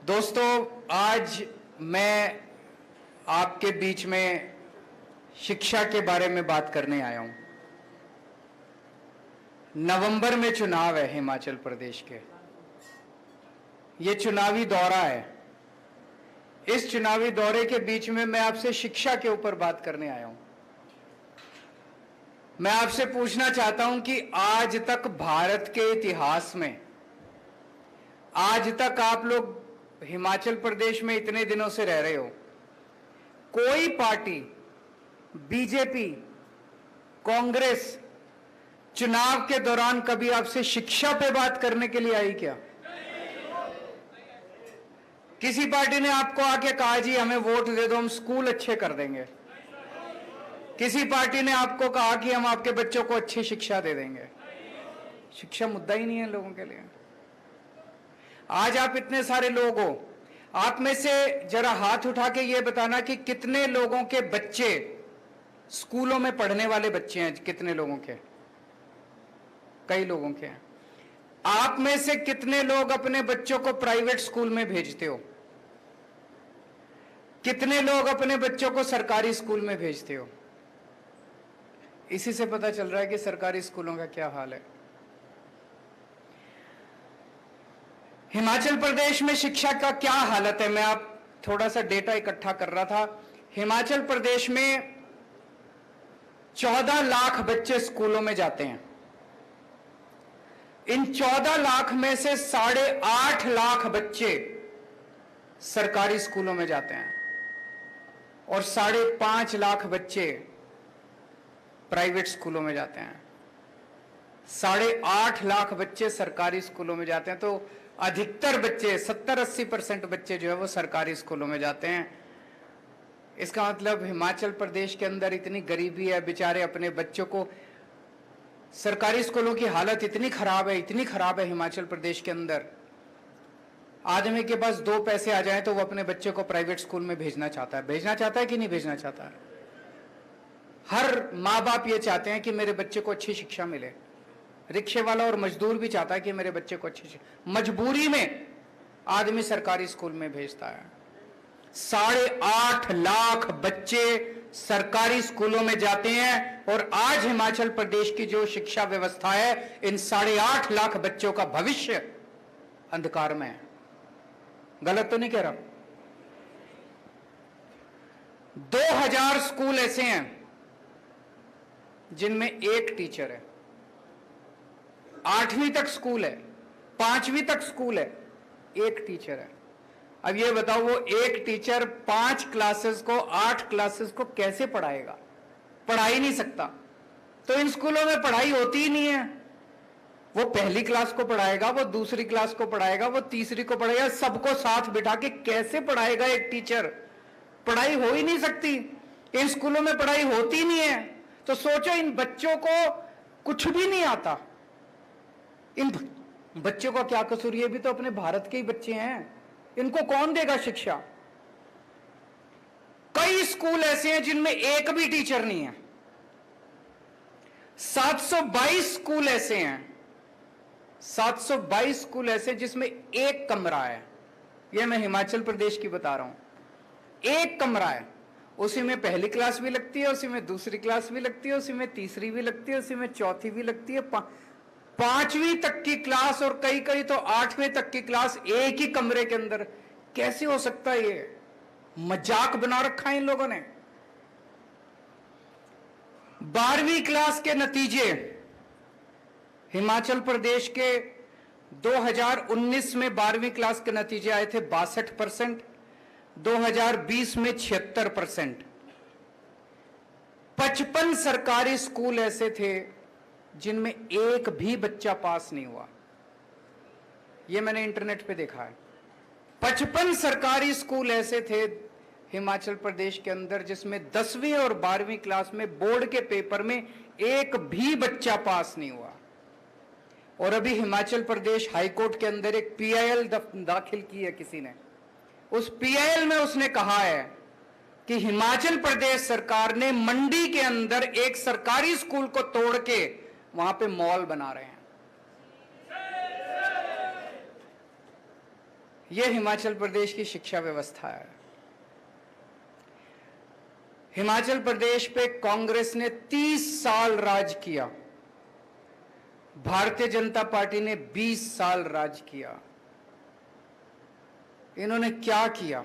दोस्तों, आज मैं आपके बीच में शिक्षा के बारे में बात करने आया हूं। नवंबर में चुनाव है हिमाचल प्रदेश के। ये चुनावी दौरा है। इस चुनावी दौरे के बीच में मैं आपसे शिक्षा के ऊपर बात करने आया हूं। मैं आपसे पूछना चाहता हूं कि आज तक भारत के इतिहास में, आज तक आप लोग हिमाचल प्रदेश में इतने दिनों से रह रहे हो, कोई पार्टी, बीजेपी, कांग्रेस चुनाव के दौरान कभी आपसे शिक्षा पे बात करने के लिए आई क्या? किसी पार्टी ने आपको आके कहा जी हमें वोट दे दो, हम स्कूल अच्छे कर देंगे? किसी पार्टी ने आपको कहा कि हम आपके बच्चों को अच्छी शिक्षा दे देंगे? शिक्षा मुद्दा ही नहीं है लोगों के लिए। आज आप इतने सारे लोग हो, आप में से जरा हाथ उठा के ये बताना कि कितने लोगों के बच्चे स्कूलों में पढ़ने वाले बच्चे हैं? कितने लोगों के? कई लोगों के हैं। आप में से कितने लोग अपने बच्चों को प्राइवेट स्कूल में भेजते हो? कितने लोग अपने बच्चों को सरकारी स्कूल में भेजते हो? इसी से पता चल रहा है कि सरकारी स्कूलों का क्या हाल है। हिमाचल प्रदेश में शिक्षा का क्या हालत है, मैं आप थोड़ा सा डेटा इकट्ठा कर रहा था। हिमाचल प्रदेश में 14 लाख बच्चे स्कूलों में जाते हैं। इन 14 लाख में से 8.5 लाख बच्चे सरकारी स्कूलों में जाते हैं और 5.5 लाख बच्चे प्राइवेट स्कूलों में जाते हैं। 8.5 लाख बच्चे सरकारी स्कूलों में जाते हैं, तो अधिकतर बच्चे, 70-80% बच्चे जो है वो सरकारी स्कूलों में जाते हैं। इसका मतलब हिमाचल प्रदेश के अंदर इतनी गरीबी है, बेचारे अपने बच्चों को, सरकारी स्कूलों की हालत इतनी खराब है हिमाचल प्रदेश के अंदर। आदमी के पास 2 पैसे आ जाएं तो वो अपने बच्चे को प्राइवेट स्कूल में भेजना चाहता है कि नहीं भेजना चाहता है? हर माँ बाप ये चाहते हैं कि मेरे बच्चे को अच्छी शिक्षा मिले। रिक्शे वाला और मजदूर भी चाहता है कि मेरे बच्चे को अच्छी शिक्षा, मजबूरी में आदमी सरकारी स्कूल में भेजता है। 8.5 लाख बच्चे सरकारी स्कूलों में जाते हैं और आज हिमाचल प्रदेश की जो शिक्षा व्यवस्था है, इन 8.5 लाख बच्चों का भविष्य अंधकार में है। गलत तो नहीं कह रहा? 2000 स्कूल ऐसे हैं जिनमें एक टीचर है। 8वीं तक स्कूल है, 5वीं तक स्कूल है, एक टीचर है। अब ये बताओ, वो एक टीचर 5 क्लासेस को, 8 क्लासेस को कैसे पढ़ाएगा? पढ़ा ही नहीं सकता। तो इन स्कूलों में पढ़ाई होती ही नहीं है। वो पहली क्लास को पढ़ाएगा, वो दूसरी क्लास को पढ़ाएगा, वो तीसरी को पढ़ाएगा, सबको साथ बिठा के कैसे पढ़ाएगा एक टीचर? पढ़ाई हो ही नहीं सकती। इन स्कूलों में पढ़ाई होती ही नहीं है। तो सोचो, इन बच्चों को कुछ भी नहीं आता। इन बच्चों का क्या कसूर? ये भी तो अपने भारत के ही बच्चे हैं, इनको कौन देगा शिक्षा? कई स्कूल ऐसे हैं जिनमें एक भी टीचर नहीं है। 722 स्कूल ऐसे हैं, 722 स्कूल ऐसे जिसमें एक कमरा है। यह मैं हिमाचल प्रदेश की बता रहा हूं। एक कमरा है, उसी में पहली क्लास भी लगती है, उसी में दूसरी क्लास भी लगती है, उसी में तीसरी भी लगती है, उसी में चौथी भी लगती है, 5वीं तक की क्लास और कई कई तो 8वीं तक की क्लास एक ही कमरे के अंदर। कैसे हो सकता है? ये मजाक बना रखा है इन लोगों ने। 12वीं क्लास के नतीजे हिमाचल प्रदेश के 2019 में 12वीं क्लास के नतीजे आए थे 62%, 2020 में 76%। 55 सरकारी स्कूल ऐसे थे जिनमें एक भी बच्चा पास नहीं हुआ। यह मैंने इंटरनेट पे देखा है। 55 सरकारी स्कूल ऐसे थे हिमाचल प्रदेश के अंदर जिसमें 10वीं और 12वीं क्लास में बोर्ड के पेपर में एक भी बच्चा पास नहीं हुआ। और अभी हिमाचल प्रदेश हाईकोर्ट के अंदर एक पीआईएल दाखिल की है किसी ने। उस पीआईएल में उसने कहा है कि हिमाचल प्रदेश सरकार ने मंडी के अंदर एक सरकारी स्कूल को तोड़ के वहां पे मॉल बना रहे हैं। ये हिमाचल प्रदेश की शिक्षा व्यवस्था है। हिमाचल प्रदेश पे कांग्रेस ने 30 साल राज किया, भारतीय जनता पार्टी ने 20 साल राज किया। इन्होंने क्या किया?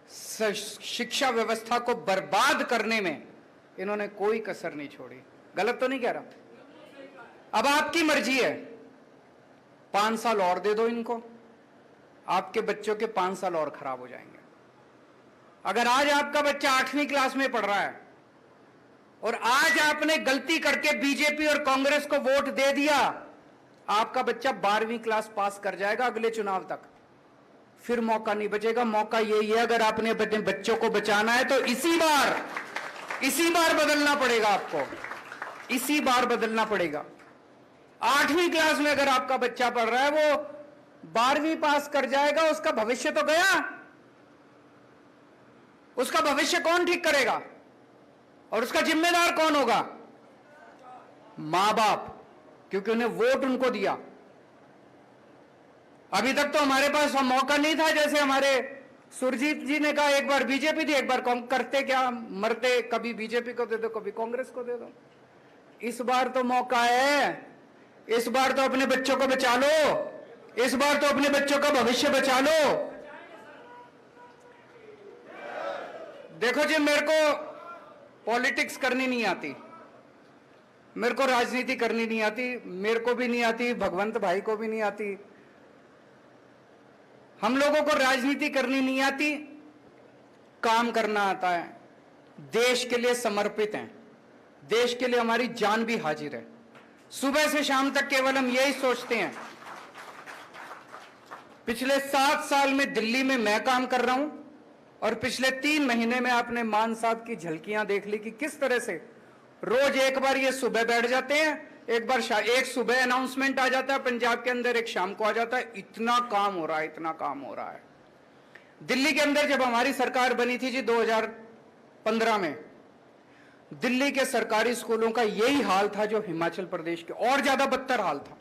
शिक्षा व्यवस्था को बर्बाद करने में इन्होंने कोई कसर नहीं छोड़ी। गलत तो नहीं कह रहा? अब आपकी मर्जी है, 5 साल और दे दो इनको, आपके बच्चों के 5 साल और खराब हो जाएंगे। अगर आज आपका बच्चा 8वीं क्लास में पढ़ रहा है और आज आपने गलती करके बीजेपी और कांग्रेस को वोट दे दिया, आपका बच्चा 12वीं क्लास पास कर जाएगा अगले चुनाव तक, फिर मौका नहीं बचेगा। मौका यही है, अगर आपने अपने बच्चों को बचाना है तो इसी बार बदलना पड़ेगा आपको, इसी बार बदलना पड़ेगा। 8वीं क्लास में अगर आपका बच्चा पढ़ रहा है, वो 12वीं पास कर जाएगा, उसका भविष्य तो गया। उसका भविष्य कौन ठीक करेगा और उसका जिम्मेदार कौन होगा? मां बाप, क्योंकि उन्हें वोट उनको दिया। अभी तक तो हमारे पास मौका नहीं था, जैसे हमारे सुरजीत जी ने कहा, एक बार बीजेपी थी, एक बार करते क्या मरते, कभी बीजेपी को दे दो, कभी कांग्रेस को दे दो। इस बार तो मौका है, इस बार तो अपने बच्चों को बचा लो, इस बार तो अपने बच्चों का भविष्य बचा लो। देखो जी, मेरे को पॉलिटिक्स करनी नहीं आती, मेरे को राजनीति करनी नहीं आती, मेरे को भी नहीं आती, भगवंत भाई को भी नहीं आती। हम लोगों को राजनीति करनी नहीं आती, काम करना आता है। देश के लिए समर्पित हैं, देश के लिए हमारी जान भी हाजिर है। सुबह से शाम तक केवल हम यही सोचते हैं। पिछले 7 साल में दिल्ली में मैं काम कर रहा हूं और पिछले 3 महीने में आपने मान साहब की झलकियां देख ली कि किस तरह से रोज एक बार ये सुबह बैठ जाते हैं, एक बार एक सुबह अनाउंसमेंट आ जाता है पंजाब के अंदर, एक शाम को आ जाता है। इतना काम हो रहा है, इतना काम हो रहा है। दिल्ली के अंदर जब हमारी सरकार बनी थी जी 2015 में, दिल्ली के सरकारी स्कूलों का यही हाल था जो हिमाचल प्रदेश के, और ज्यादा बदतर हाल था।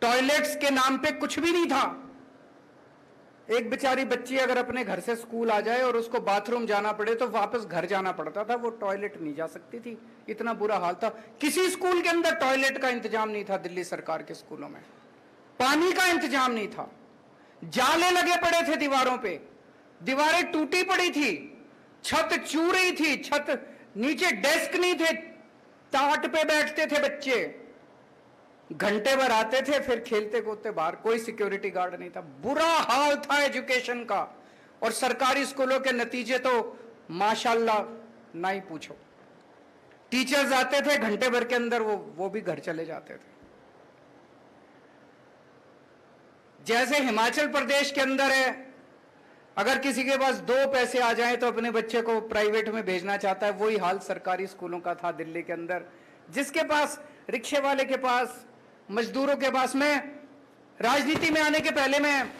टॉयलेट्स के नाम पे कुछ भी नहीं था। एक बेचारी बच्ची अगर अपने घर से स्कूल आ जाए और उसको बाथरूम जाना पड़े तो वापस घर जाना पड़ता था, वो टॉयलेट नहीं जा सकती थी, इतना बुरा हाल था। किसी स्कूल के अंदर टॉयलेट का इंतजाम नहीं था। दिल्ली सरकार के स्कूलों में पानी का इंतजाम नहीं था, जाले लगे पड़े थे दीवारों पे, दीवारें टूटी पड़ी थी, छत चू रही थी, छत नीचे डेस्क नहीं थे, टाट पे बैठते थे बच्चे, घंटे भर आते थे, फिर खेलते कूदते बाहर, कोई सिक्योरिटी गार्ड नहीं था। बुरा हाल था एजुकेशन का। और सरकारी स्कूलों के नतीजे तो माशाल्लाह ना ही पूछो। टीचर्स आते थे, घंटे भर के अंदर वो भी घर चले जाते थे। जैसे हिमाचल प्रदेश के अंदर है, अगर किसी के पास 2 पैसे आ जाएं तो अपने बच्चे को प्राइवेट में भेजना चाहता है, वही हाल सरकारी स्कूलों का था दिल्ली के अंदर। जिसके पास, रिक्शे वाले के पास, मजदूरों के पास, में राजनीति में आने के पहले मैं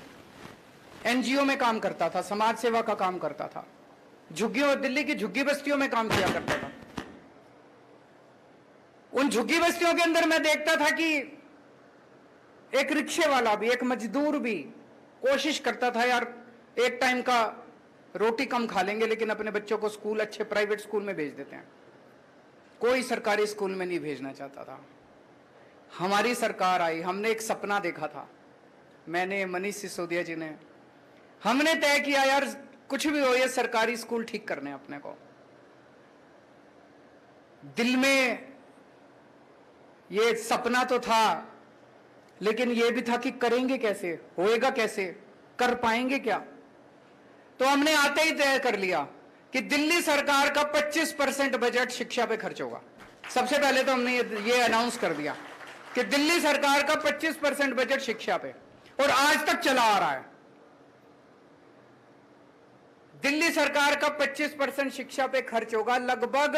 एनजीओ में काम करता था, समाज सेवा का काम करता था, झुग्गियों, दिल्ली की झुग्गी बस्तियों में काम किया करता था। उन झुग्गी बस्तियों के अंदर मैं देखता था कि एक रिक्शे वाला भी, एक मजदूर भी कोशिश करता था, यार एक टाइम का रोटी कम खा लेंगे लेकिन अपने बच्चों को स्कूल, अच्छे प्राइवेट स्कूल में भेज देते हैं। कोई सरकारी स्कूल में नहीं भेजना चाहता था। हमारी सरकार आई, हमने एक सपना देखा था, मैंने, मनीष सिसोदिया जी ने, हमने तय किया यार कुछ भी हो, ये सरकारी स्कूल ठीक करने अपने को। दिल में ये सपना तो था, लेकिन ये भी था कि करेंगे कैसे, होएगा कैसे, कर पाएंगे क्या। तो हमने आते ही तय कर लिया कि दिल्ली सरकार का 25% बजट शिक्षा पे खर्च होगा। सबसे पहले तो हमने ये अनाउंस कर दिया कि दिल्ली सरकार का 25% बजट शिक्षा पे, और आज तक चला आ रहा है। दिल्ली सरकार का 25% शिक्षा पे खर्च होगा। लगभग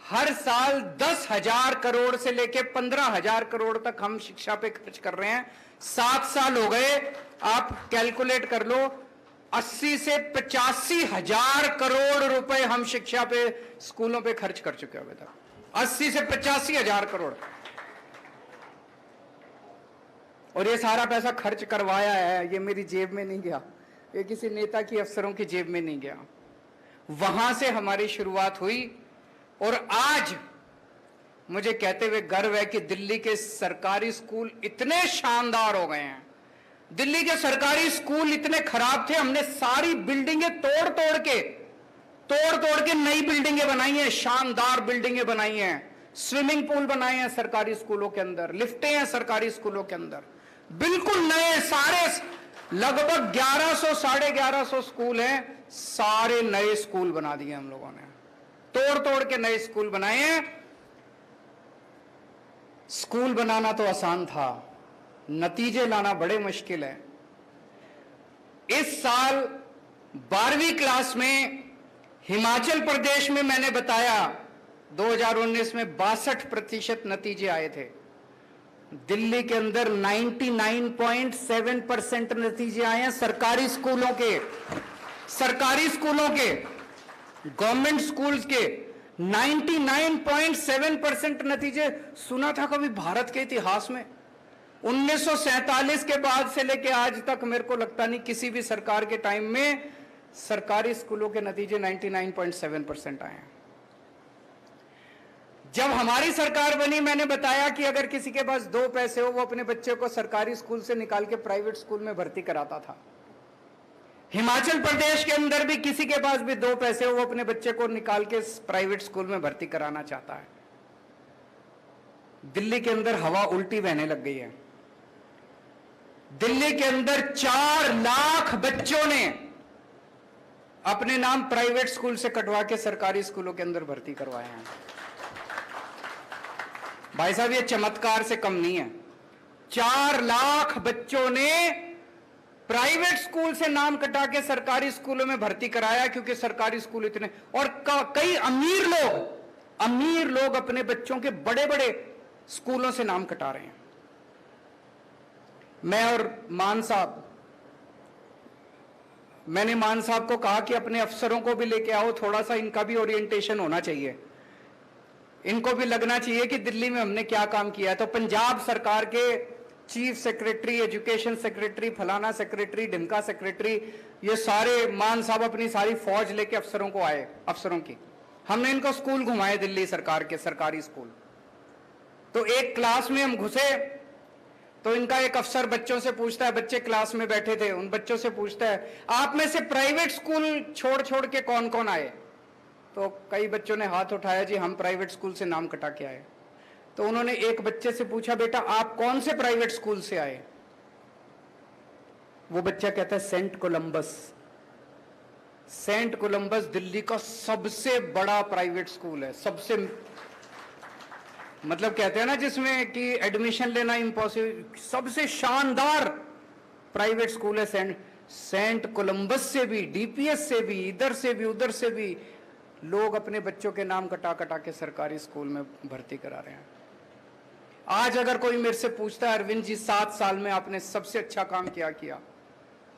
हर साल 10,000 करोड़ से लेके 15,000 करोड़ तक हम शिक्षा पे खर्च कर रहे हैं। 7 साल हो गए, आप कैलकुलेट कर लो, 80 से 85,000 करोड़ रुपए हम शिक्षा पे, स्कूलों पे खर्च कर चुके हैं अभी तक। 80 से 85,000 करोड़। और ये सारा पैसा खर्च करवाया है, ये मेरी जेब में नहीं गया, ये किसी नेता की, अफसरों की जेब में नहीं गया। वहां से हमारी शुरुआत हुई और आज मुझे कहते हुए गर्व है कि दिल्ली के सरकारी स्कूल इतने शानदार हो गए हैं। दिल्ली के सरकारी स्कूल इतने खराब थे, हमने सारी बिल्डिंगें तोड़ तोड़ के नई बिल्डिंगें बनाई हैं, शानदार बिल्डिंगें बनाई हैं, स्विमिंग पूल बनाए हैं सरकारी स्कूलों के अंदर, लिफ्टें हैं सरकारी स्कूलों के अंदर, बिल्कुल नए सारे, लगभग 1100 1150 स्कूल हैं, सारे नए स्कूल बना दिए हम लोगों ने, तोड़ तोड़ के नए स्कूल बनाए हैं। स्कूल बनाना तो आसान था, नतीजे लाना बड़े मुश्किल है। इस साल 12वीं क्लास में हिमाचल प्रदेश में मैंने बताया 2019 में 62% नतीजे आए थे। दिल्ली के अंदर 99.7% नतीजे आए हैं सरकारी स्कूलों के, गवर्नमेंट स्कूल्स के 99.7% नतीजे। सुना था कभी भारत के इतिहास में 1947 के बाद से लेके आज तक मेरे को लगता नहीं किसी भी सरकार के टाइम में सरकारी स्कूलों के नतीजे 99.7% आए हैं। जब हमारी सरकार बनी मैंने बताया कि अगर किसी के पास 2 पैसे हो वो अपने बच्चे को सरकारी स्कूल से निकाल के प्राइवेट स्कूल में भर्ती कराता था। हिमाचल प्रदेश के अंदर भी किसी के पास भी 2 पैसे हो वो अपने बच्चे को निकाल के प्राइवेट स्कूल में भर्ती कराना चाहता है। दिल्ली के अंदर हवा उल्टी बहने लग गई है। दिल्ली के अंदर 4 लाख बच्चों ने अपने नाम प्राइवेट स्कूल से कटवा के सरकारी स्कूलों के अंदर भर्ती करवाए हैं। भाई साहब ये चमत्कार से कम नहीं है। 4 लाख बच्चों ने प्राइवेट स्कूल से नाम कटा के सरकारी स्कूलों में भर्ती कराया, क्योंकि सरकारी स्कूल इतने, और कई अमीर लोग अपने बच्चों के बड़े बड़े स्कूलों से नाम कटा रहे हैं। मैंने मान साहब को कहा कि अपने अफसरों को भी लेके आओ, थोड़ा सा इनका भी ओरिएंटेशन होना चाहिए, इनको भी लगना चाहिए कि दिल्ली में हमने क्या काम किया है। तो पंजाब सरकार के चीफ सेक्रेटरी, एजुकेशन सेक्रेटरी, फलाना सेक्रेटरी, ढिमका सेक्रेटरी, ये सारे मान साहब अपनी सारी फौज लेके अफसरों को आए, अफसरों की। हमने इनको स्कूल घुमाए, दिल्ली सरकार के सरकारी स्कूल। तो एक क्लास में हम घुसे तो इनका एक अफसर बच्चों से पूछता है, बच्चे क्लास में बैठे थे, उन बच्चों से पूछता है आप में से प्राइवेट स्कूल छोड़ के कौन कौन आए? तो कई बच्चों ने हाथ उठाया, जी हम प्राइवेट स्कूल से नाम कटा के आए। तो उन्होंने एक बच्चे से पूछा, बेटा आप कौन से प्राइवेट स्कूल से आए? वो बच्चा कहता है saint Columbus. Saint Columbus Delhi का सबसे बड़ा प्राइवेट स्कूल है, सबसे, मतलब कहते हैं ना जिसमें कि एडमिशन लेना इम्पॉसिबल, सबसे शानदार प्राइवेट स्कूल है सेंट कोलंबस से भी, डीपीएस से भी, इधर से भी उधर से भी लोग अपने बच्चों के नाम कटा के सरकारी स्कूल में भर्ती करा रहे हैं। आज अगर कोई मेरे से पूछता है अरविंद जी 7 साल में आपने सबसे अच्छा काम क्या किया?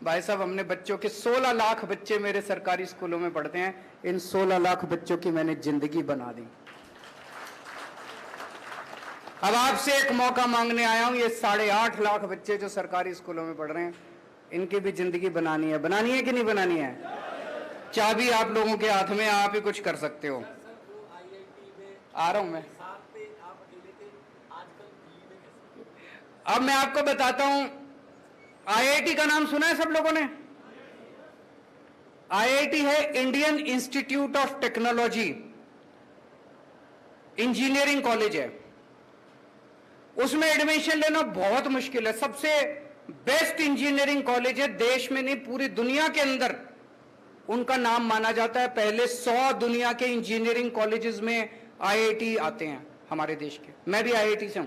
भाई साहब हमने बच्चों के 16 लाख बच्चे मेरे सरकारी स्कूलों में पढ़ते हैं, इन 16 लाख बच्चों की मैंने जिंदगी बना दी। अब आपसे एक मौका मांगने आया हूं, ये 8.5 लाख बच्चे जो सरकारी स्कूलों में पढ़ रहे हैं, इनकी भी जिंदगी बनानी है कि नहीं बनानी है? चाबी आप लोगों के हाथ में, आप ही कुछ कर सकते हो। आ रहा हूं मैं, अब मैं आपको बताता हूं। आईआईटी का नाम सुना है सब लोगों ने? आईआईटी है Indian institute of technology, engineering college है। उसमें एडमिशन लेना बहुत मुश्किल है, सबसे बेस्ट इंजीनियरिंग कॉलेज है, देश में नहीं पूरी दुनिया के अंदर उनका नाम माना जाता है। पहले 100 दुनिया के इंजीनियरिंग कॉलेजेस में आईआईटी आते हैं हमारे देश के। मैं भी आईआईटी से हूं।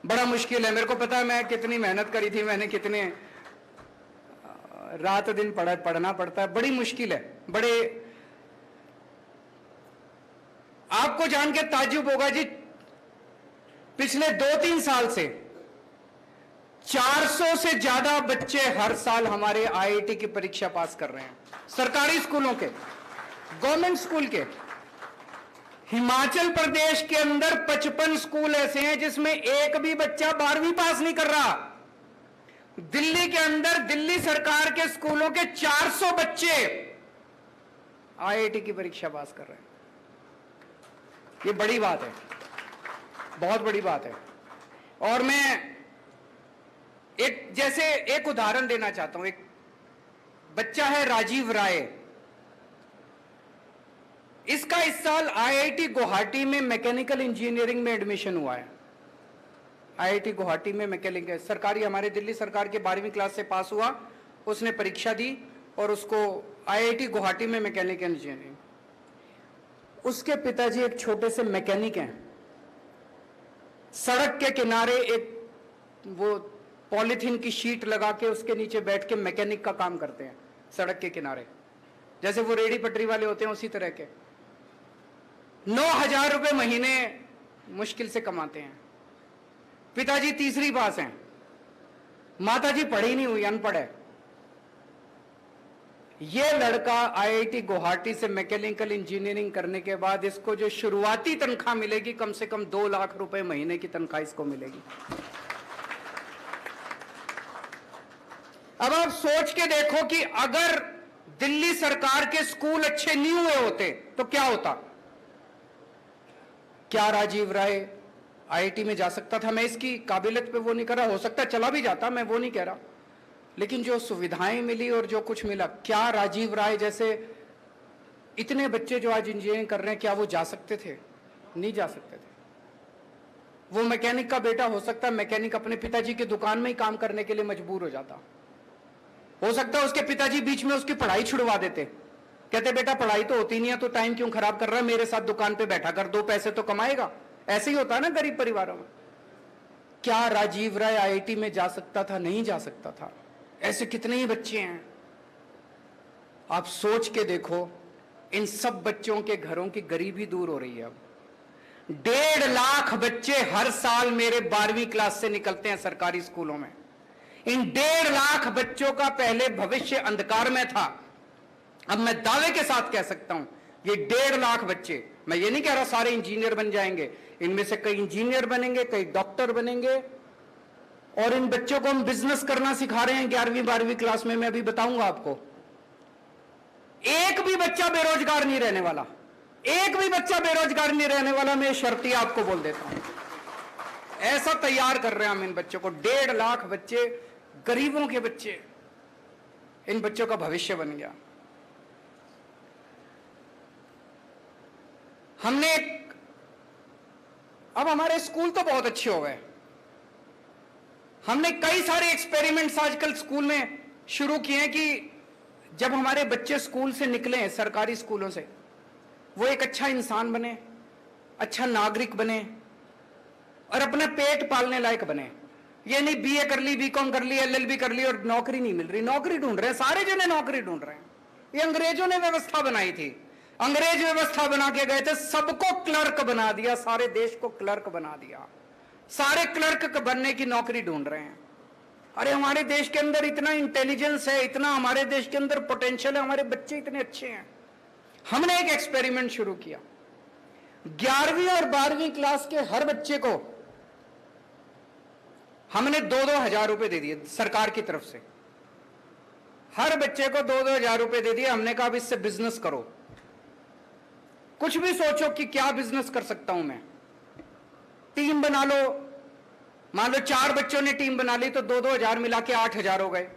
बड़ा मुश्किल है, मेरे को पता है मैं कितनी मेहनत करी थी, मैंने कितने रात दिन पढ़ना पड़ता है, बड़ी मुश्किल है। आपको जान के ताज्जुब होगा जी, पिछले 2-3 साल से 400 से ज्यादा बच्चे हर साल हमारे आईआईटी की परीक्षा पास कर रहे हैं, सरकारी स्कूलों के, गवर्नमेंट स्कूल के। हिमाचल प्रदेश के अंदर 55 स्कूल ऐसे हैं जिसमें एक भी बच्चा 12वीं पास नहीं कर रहा। दिल्ली के अंदर दिल्ली सरकार के स्कूलों के 400 बच्चे आईआईटी की परीक्षा पास कर रहे हैं। ये बड़ी बात है, बहुत बड़ी बात है। और मैं एक उदाहरण देना चाहता हूं। एक बच्चा है राजीव राय, इसका इस साल आईआईटी गुवाहाटी में मैकेनिकल इंजीनियरिंग में एडमिशन हुआ है। आईआईटी गुवाहाटी में मैकेनिकल सरकारी, हमारे दिल्ली सरकार के 12वीं क्लास से पास हुआ, उसने परीक्षा दी और उसको आईआईटी गुवाहाटी में मैकेनिकल इंजीनियरिंग। उसके पिताजी एक छोटे से मैकेनिक हैं। सड़क के किनारे एक वो पॉलीथीन की शीट लगा के उसके नीचे बैठ के मैकेनिक का काम करते हैं सड़क के किनारे, जैसे वो रेडी पटरी वाले होते हैं उसी तरह के। 9,000 रुपए महीने मुश्किल से कमाते हैं। पिताजी तीसरी पास हैं, माताजी पढ़ी नहीं हुई, अनपढ़ है। ये लड़का आईआईटी गुवाहाटी से मैकेनिकल इंजीनियरिंग करने के बाद इसको जो शुरुआती तनख्वाह मिलेगी, कम से कम 2 लाख रुपए महीने की तनख्वाह इसको मिलेगी। अब आप सोच के देखो कि अगर दिल्ली सरकार के स्कूल अच्छे नहीं हुए होते तो क्या होता? क्या राजीव राय आईआईटी में जा सकता था? मैं इसकी काबिलियत पे वो नहीं कर रहा, हो सकता चला भी जाता, मैं वो नहीं कह रहा, लेकिन जो सुविधाएं मिली और जो कुछ मिला, क्या राजीव राय जैसे इतने बच्चे जो आज इंजीनियरिंग कर रहे हैं, क्या वो जा सकते थे? नहीं जा सकते थे। वो मैकेनिक का बेटा हो सकता है मैकेनिक अपने पिताजी की दुकान में ही काम करने के लिए मजबूर हो जाता। हो सकता है उसके पिताजी बीच में उसकी पढ़ाई छुड़वा देते, कहते बेटा पढ़ाई तो होती नहीं है तो टाइम क्यों खराब कर रहा है, मेरे साथ दुकान पे बैठा कर, 2 पैसे तो कमाएगा। ऐसे ही होता है ना गरीब परिवारों में। क्या राजीव राय आईआईटी में जा सकता था? नहीं जा सकता था। ऐसे कितने ही बच्चे हैं, आप सोच के देखो। इन सब बच्चों के घरों की गरीबी दूर हो रही है। अब 1.5 लाख बच्चे हर साल मेरे 12वीं क्लास से निकलते हैं सरकारी स्कूलों में। इन 1.5 लाख बच्चों का पहले भविष्य अंधकार में था। अब मैं दावे के साथ कह सकता हूं, ये 1.5 लाख बच्चे, मैं ये नहीं कह रहा सारे इंजीनियर बन जाएंगे, इनमें से कई इंजीनियर बनेंगे, कई डॉक्टर बनेंगे। और इन बच्चों को हम बिजनेस करना सिखा रहे हैं 11वीं 12वीं क्लास में। मैं अभी बताऊंगा आपको। एक भी बच्चा बेरोजगार नहीं रहने वाला, एक भी बच्चा बेरोजगार नहीं रहने वाला। मैं शर्तिया आपको बोल देता हूं। ऐसा तैयार कर रहे हैं हम इन बच्चों को। 1.5 लाख बच्चे, गरीबों के बच्चे, इन बच्चों का भविष्य बन गया। हमने अब हमारे स्कूल तो बहुत अच्छे हो गए। हमने कई सारे एक्सपेरिमेंट्स आजकल स्कूल में शुरू किए हैं कि जब हमारे बच्चे स्कूल से निकले, सरकारी स्कूलों से, वो एक अच्छा इंसान बने, अच्छा नागरिक बने और अपना पेट पालने लायक बने। ये नहीं बीए कर ली, बीकॉम कर ली, एलएलबी कर ली और नौकरी नहीं मिल रही। नौकरी ढूंढ रहे हैं, सारे जने नौकरी ढूंढ रहे हैं। ये अंग्रेजों ने व्यवस्था बनाई थी। अंग्रेज व्यवस्था बना के गए थे, सबको क्लर्क बना दिया, सारे देश को क्लर्क बना दिया। सारे क्लर्क बनने की नौकरी ढूंढ रहे हैं। अरे हमारे देश के अंदर इतना इंटेलिजेंस है, इतना हमारे देश के अंदर पोटेंशियल है, हमारे बच्चे इतने अच्छे हैं। हमने एक एक्सपेरिमेंट शुरू किया। 11वीं और 12वीं क्लास के हर बच्चे को हमने 2-2 हजार रुपए दे दिए सरकार की तरफ से। हर बच्चे को 2-2 हजार रुपए दे दिए। हमने कहा अब इससे बिजनेस करो, कुछ भी सोचो कि क्या बिजनेस कर सकता हूं मैं। टीम बना लो, मान लो 4 बच्चों ने टीम बना ली तो 2-2 हजार मिला के 8 हजार हो गए।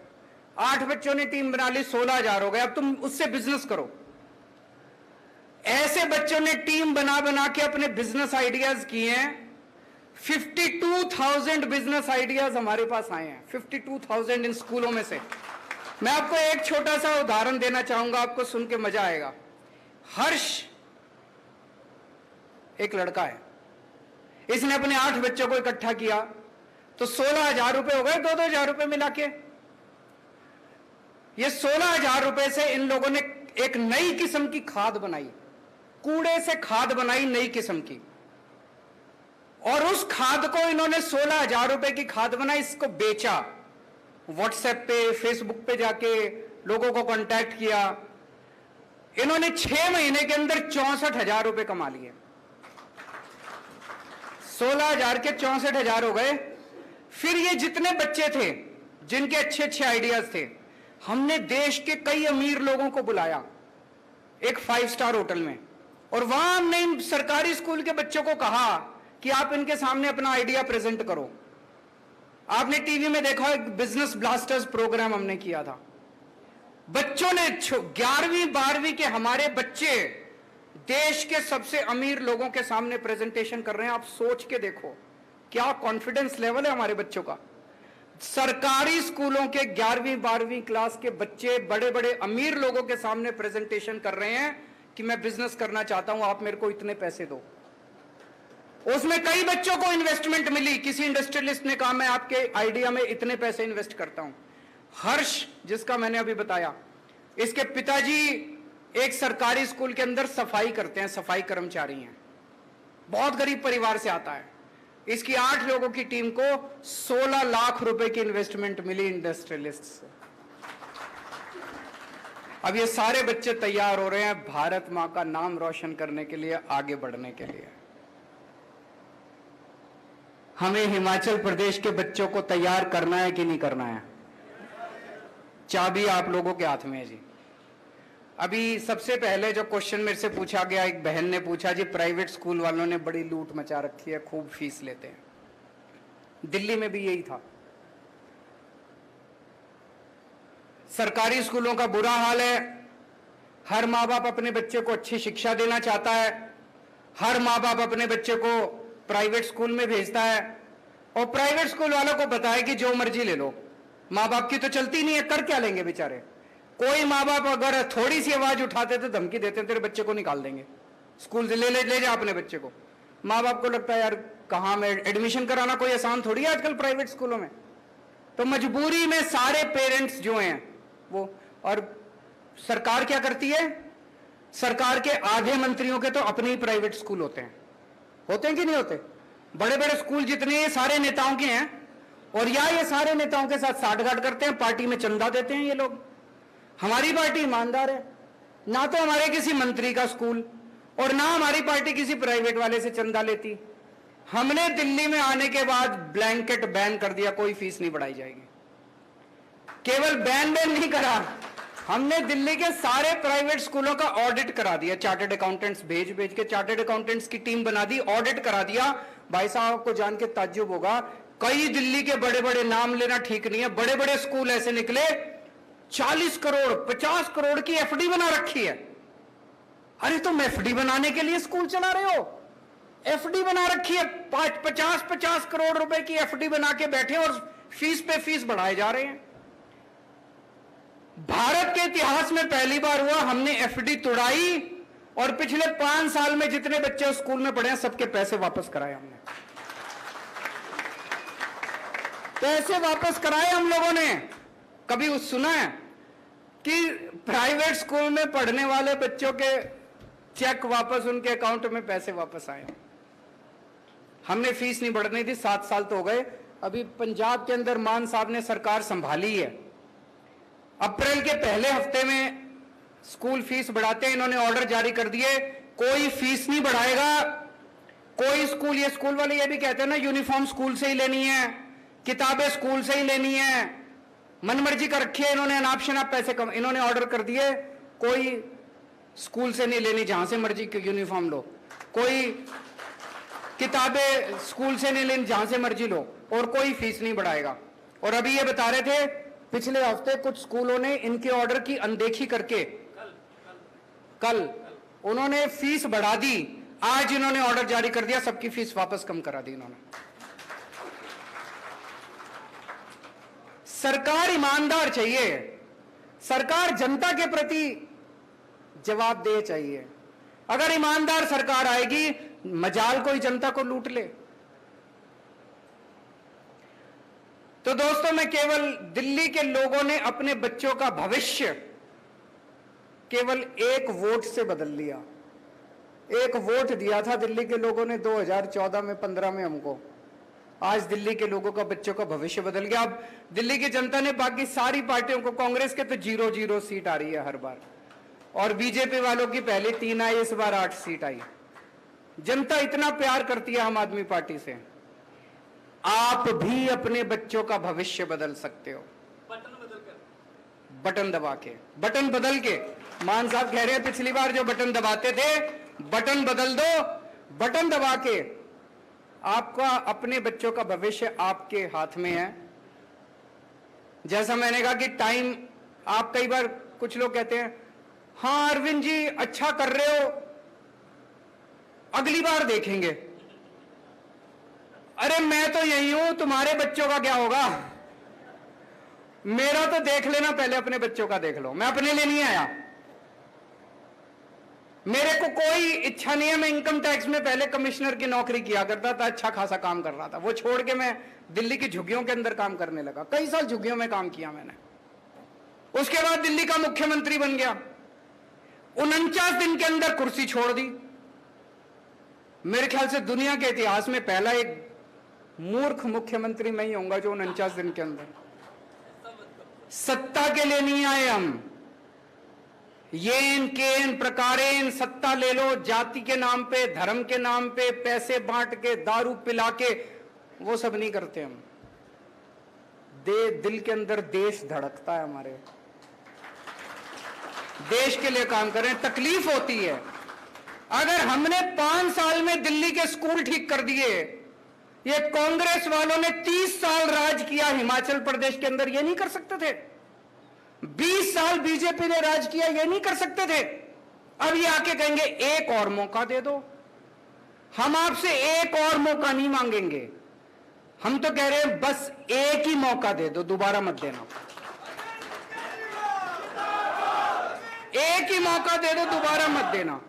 8 बच्चों ने टीम बना ली, 16 हजार हो गए। अब तुम उससे बिजनेस करो। ऐसे बच्चों ने टीम बना बना के अपने बिजनेस आइडियाज किए हैं। 52,000 बिजनेस आइडियाज हमारे पास आए हैं, 52,000 इन स्कूलों में से। मैं आपको एक छोटा सा उदाहरण देना चाहूंगा, आपको सुन के मजा आएगा। हर्ष एक लड़का है, इसने अपने 8 बच्चों को इकट्ठा किया तो 16 हजार रुपए हो गए, 2-2 हजार रुपए मिला के। ये 16 हजार रुपए से इन लोगों ने एक नई किस्म की खाद बनाई, कूड़े से खाद बनाई नई किस्म की। और उस खाद को इन्होंने 16 हजार रुपए की खाद बनाई, इसको बेचा। व्हाट्सएप पे, फेसबुक पे जाके लोगों को कांटेक्ट किया। इन्होंने 6 महीने के अंदर 64 हजार रुपए कमा लिए। 16,000 के 64,000 हो गए। फिर ये जितने बच्चे थे जिनके अच्छे अच्छे आइडियाज थे, हमने देश के कई अमीर लोगों को बुलाया एक 5 स्टार होटल में, और वहां हमने इन सरकारी स्कूल के बच्चों को कहा कि आप इनके सामने अपना आइडिया प्रेजेंट करो। आपने टीवी में देखा, एक बिजनेस ब्लास्टर्स प्रोग्राम हमने किया था। बच्चों ने 11वीं 12वीं के हमारे बच्चे देश के सबसे अमीर लोगों के सामने प्रेजेंटेशन कर रहे हैं। आप सोच के देखो क्या कॉन्फिडेंस लेवल है हमारे बच्चों का। सरकारी स्कूलों के 11वीं 12वीं क्लास के बच्चे बड़े बड़े अमीर लोगों के सामने प्रेजेंटेशन कर रहे हैं कि मैं बिजनेस करना चाहता हूं, आप मेरे को इतने पैसे दो। उसमें कई बच्चों को इन्वेस्टमेंट मिली। किसी इंडस्ट्रियलिस्ट ने कहा मैं आपके आइडिया में इतने पैसे इन्वेस्ट करता हूं। हर्ष, जिसका मैंने अभी बताया, इसके पिताजी एक सरकारी स्कूल के अंदर सफाई करते हैं, सफाई कर्मचारी हैं, बहुत गरीब परिवार से आता है। इसकी 8 लोगों की टीम को 16 लाख रुपए की इन्वेस्टमेंट मिली इंडस्ट्रियलिस्ट से। अब ये सारे बच्चे तैयार हो रहे हैं भारत मां का नाम रोशन करने के लिए, आगे बढ़ने के लिए। हमें हिमाचल प्रदेश के बच्चों को तैयार करना है कि नहीं करना है? चाबी आप लोगों के हाथ में है जी। अभी सबसे पहले जो क्वेश्चन मेरे से पूछा गया, एक बहन ने पूछा जी प्राइवेट स्कूल वालों ने बड़ी लूट मचा रखी है, खूब फीस लेते हैं। दिल्ली में भी यही था। सरकारी स्कूलों का बुरा हाल है। हर माँ बाप अपने बच्चे को अच्छी शिक्षा देना चाहता है, हर माँ बाप अपने बच्चे को प्राइवेट स्कूल में भेजता है, और प्राइवेट स्कूल वालों को पता है कि जो मर्जी ले लो, माँ बाप की तो चलती नहीं है, कर क्या लेंगे बेचारे। कोई माँ बाप अगर थोड़ी सी आवाज उठाते तो धमकी देते तेरे बच्चे को निकाल देंगे स्कूल से, ले जा अपने बच्चे को। माँ बाप को लगता है यार कहाँ में एडमिशन कराना कोई आसान थोड़ी है आजकल प्राइवेट स्कूलों में। तो मजबूरी में सारे पेरेंट्स जो हैं वो, और सरकार क्या करती है, सरकार के आधे मंत्रियों के तो अपने ही प्राइवेट स्कूल होते हैं कि नहीं होते? बड़े बड़े स्कूल जितने ये सारे नेताओं के हैं, और या ये सारे नेताओं के साथ साठगांठ करते हैं, पार्टी में चंदा देते हैं ये लोग। हमारी पार्टी ईमानदार है, ना तो हमारे किसी मंत्री का स्कूल और ना हमारी पार्टी किसी प्राइवेट वाले से चंदा लेती। हमने दिल्ली में आने के बाद ब्लैंकेट बैन कर दिया, कोई फीस नहीं बढ़ाई जाएगी। केवल बैन नहीं करा, हमने दिल्ली के सारे प्राइवेट स्कूलों का ऑडिट करा दिया। चार्टर्ड अकाउंटेंट्स भेज के चार्टर्ड अकाउंटेंट्स की टीम बना दी, ऑडिट करा दिया। भाई साहब को जान के ताज्जुब होगा, कई दिल्ली के बड़े बड़े, नाम लेना ठीक नहीं है, बड़े बड़े स्कूल ऐसे निकले 40 करोड़ 50 करोड़ की एफडी बना रखी है। अरे तुम एफडी बनाने के लिए स्कूल चला रहे हो? एफडी बना रखी है, 50 करोड़ रुपए की एफडी बना के बैठे और फीस पे फीस बढ़ाए जा रहे हैं। भारत के इतिहास में पहली बार हुआ, हमने एफडी तोड़ाई और पिछले 5 साल में जितने बच्चे स्कूल में पढ़े हैं सबके पैसे वापस कराए हमने। पैसे वापस कराए हम लोगों ने। कभी सुना है कि प्राइवेट स्कूल में पढ़ने वाले बच्चों के चेक वापस उनके अकाउंट में पैसे वापस आए? हमने फीस नहीं बढ़ने दी, 7 साल तो हो गए। अभी पंजाब के अंदर मान साहब ने सरकार संभाली है, अप्रैल के पहले हफ्ते में स्कूल फीस बढ़ाते हैं। इन्होंने ऑर्डर जारी कर दिए, कोई फीस नहीं बढ़ाएगा कोई स्कूल। ये स्कूल वाले ये भी कहते हैं ना, यूनिफॉर्म स्कूल से ही लेनी है, किताबें स्कूल से ही लेनी है, मनमर्जी कर रखी है इन्होंने, अनाप शनाप पैसे कम। इन्होंने ऑर्डर कर दिए कोई स्कूल से नहीं लेनी, जहां से मर्जी यूनिफॉर्म लो, कोई किताबें स्कूल से नहीं लेनी, जहां से मर्जी लो, और कोई फीस नहीं बढ़ाएगा। और अभी ये बता रहे थे पिछले हफ्ते कुछ स्कूलों ने इनके ऑर्डर की अनदेखी करके कल उन्होंने फीस बढ़ा दी। आज इन्होंने ऑर्डर जारी कर दिया, सबकी फीस वापस कम करा दी इन्होंने। सरकार ईमानदार चाहिए, सरकार जनता के प्रति जवाबदेह चाहिए। अगर ईमानदार सरकार आएगी, मजाल कोई जनता को लूट ले। तो दोस्तों, मैं केवल दिल्ली के लोगों ने अपने बच्चों का भविष्य केवल एक वोट से बदल लिया। एक वोट दिया था दिल्ली के लोगों ने 2014 में 15 में हमको। आज दिल्ली के लोगों का बच्चों का भविष्य बदल गया। अब दिल्ली की जनता ने बाकी सारी पार्टियों को, कांग्रेस के तो 0-0 सीट आ रही है हर बार, और बीजेपी वालों की पहले 3 आई, इस बार 8 सीट आई। जनता इतना प्यार करती है आम आदमी पार्टी से, आप भी अपने बच्चों का भविष्य बदल सकते हो बटन दबा के। बटन बदल के, मान साहब कह रहे हैं पिछली बार जो बटन दबाते थे, बटन बदल दो, बटन दबा के। आपका अपने बच्चों का भविष्य आपके हाथ में है। जैसा मैंने कहा कि टाइम, आप कई बार कुछ लोग कहते हैं हाँ अरविंद जी अच्छा कर रहे हो, अगली बार देखेंगे। अरे मैं तो यही हूं, तुम्हारे बच्चों का क्या होगा? मेरा तो देख लेना, पहले अपने बच्चों का देख लो। मैं अपने लिए नहीं आया, मेरे को कोई इच्छा नहीं है। मैं इनकम टैक्स में पहले कमिश्नर की नौकरी किया करता था, अच्छा खासा काम कर रहा था। वो छोड़ के मैं दिल्ली की झुग्गियों के अंदर काम करने लगा। कई साल झुग्गियों में काम किया मैंने। उसके बाद दिल्ली का मुख्यमंत्री बन गया। 49 दिन के अंदर कुर्सी छोड़ दी। मेरे ख्याल से दुनिया के इतिहास में पहला एक मूर्ख मुख्यमंत्री मैं ही होऊंगा जो 49 दिन के अंदर। सत्ता के लिए नहीं आए हम, येन केन प्रकारेन सत्ता ले लो, जाति के नाम पे, धर्म के नाम पे, पैसे बांट के, दारू पिला के, वो सब नहीं करते हम। दिल के अंदर देश धड़कता है हमारे, देश के लिए काम करें। तकलीफ होती है। अगर हमने 5 साल में दिल्ली के स्कूल ठीक कर दिए, ये कांग्रेस वालों ने 30 साल राज किया हिमाचल प्रदेश के अंदर, ये नहीं कर सकते थे? 20 साल बीजेपी ने राज किया, ये नहीं कर सकते थे? अब ये आके कहेंगे एक और मौका दे दो। हम आपसे एक और मौका नहीं मांगेंगे, हम तो कह रहे हैं बस एक ही मौका दे दो, दोबारा मत देना। एक ही मौका दे दो, दोबारा मत देना।